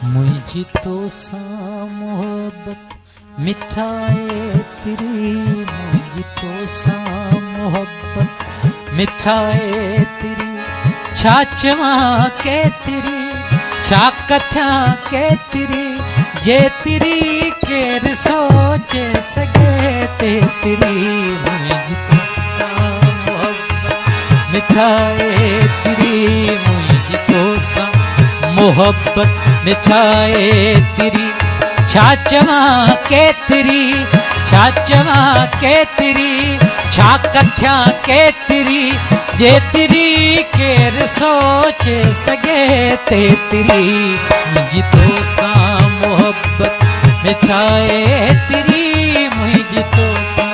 मुझी तो सा मोहब्बत मिठाए तेरी, मुझी तो सा मोहब्बत मिठाए तेरी, छाचवा के तेरी छा कथा के तेरी, जे तेरी केर सोच सके ते तेरी, मुझी तो सा मोहब्बत मिठाए तेरी, मुझी तो सा मोहब्बत मिठाए तेरी, छाचवा के तेरी छाचवा के तेरी, छा कथ्या के तेरी, जे तेरी केर सोच सके ते तेरी, मुझी तो सा मोहब्बत मिठाए तेरी, मुझी तो सा।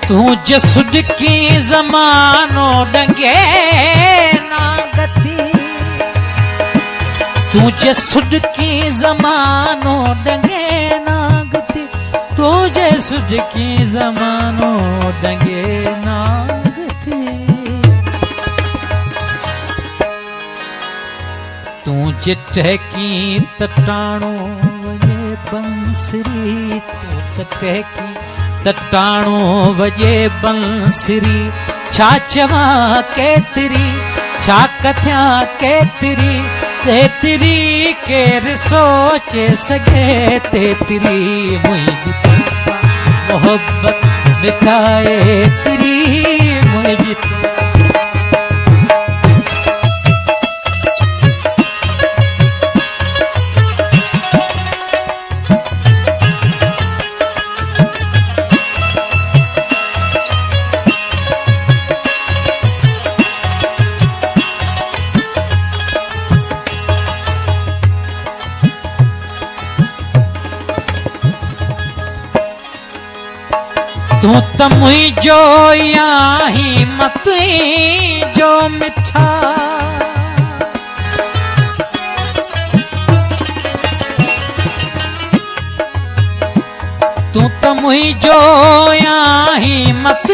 तू जसुड की जमानो डंगे ना गति, तू जसुड की जमानो डंगे ना गति, तू जसुड की जमानो डंगे ना गति, तू जिठ की तटाणो ये बंसरी, तू तट की तटाणो वजे बंसरी, छाचवा के तेरी छा कथ्या के तेरी, ते तेरी केर सोच सके ते तेरी, मुझी तो सा मोहब्बत मिठाए तेरी, मुझी तो। तू तो मुझो याही मत जो मिठा, तू तो मुझो याही मत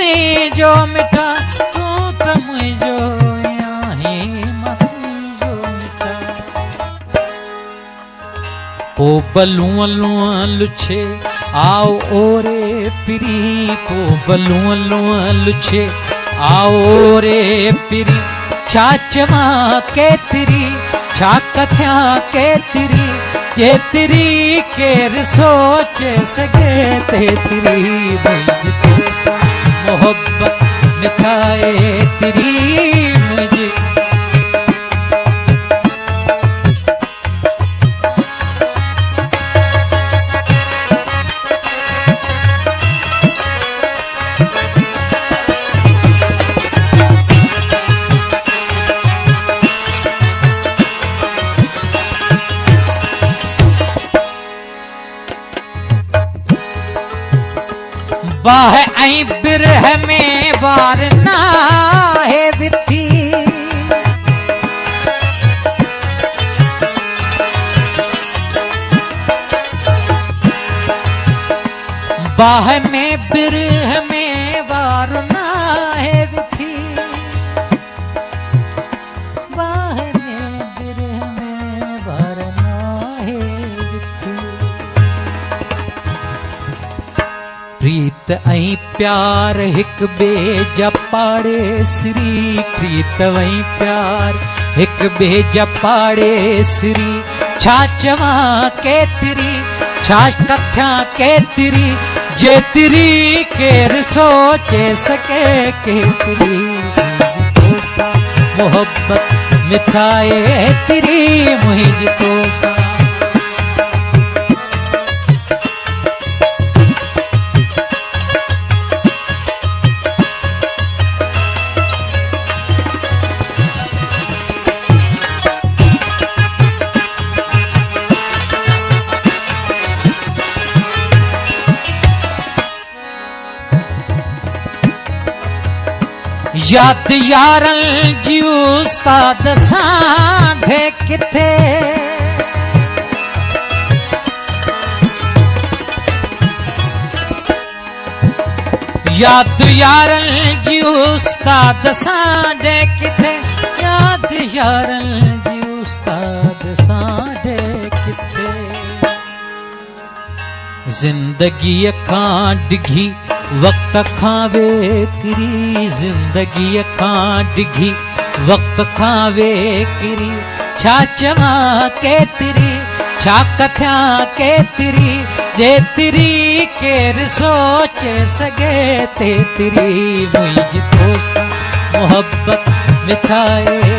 जो मिठा, तू तो मुझो याही मत जो मिठा, ओ बलुआ लुआ लुछे आओ ओरे पिरी, को बलुआ लुआ लुछे आओ रे पिरी, छाचवा के तेरी छा कथ्या के तेरी, ये तेरी केर सोच सके ते तेरी, मुझी तो सा मोहब्बत मिठाए तेरी, मुझे। बाह आई बिरह में बार ना है विथी, बाह में बिरह में बार ना है विथी, बाह में बिरह में बार ना है विथी, प्रीत ऐं प्यार हिक बे जपाड़े श्री, प्रीत ऐं प्यार हिक बे जपाड़े श्री, छाचवा के तेरी छा कथ्या के तेरी, जे तेरी केर सोचे सके के तेरी, मुझी तो सा मोहब्बत मिठाए तेरी, मुझी तो सा। याद यारल जी उस्ताद साढ़े किथे याद यारल जी उस्ताद साढ़े किथे याद यारल जी उस्ताद साढ़े किथे जिंदगी खां डिघी वक्त खां वेकरी जिंदगी खां डिघी वक्त खां वेकरी छा चवा केतरी छा कथ्या केतरी जेतरी केर सोचे सगे तेतरी मुझ तोसा मोहब्बत में छाए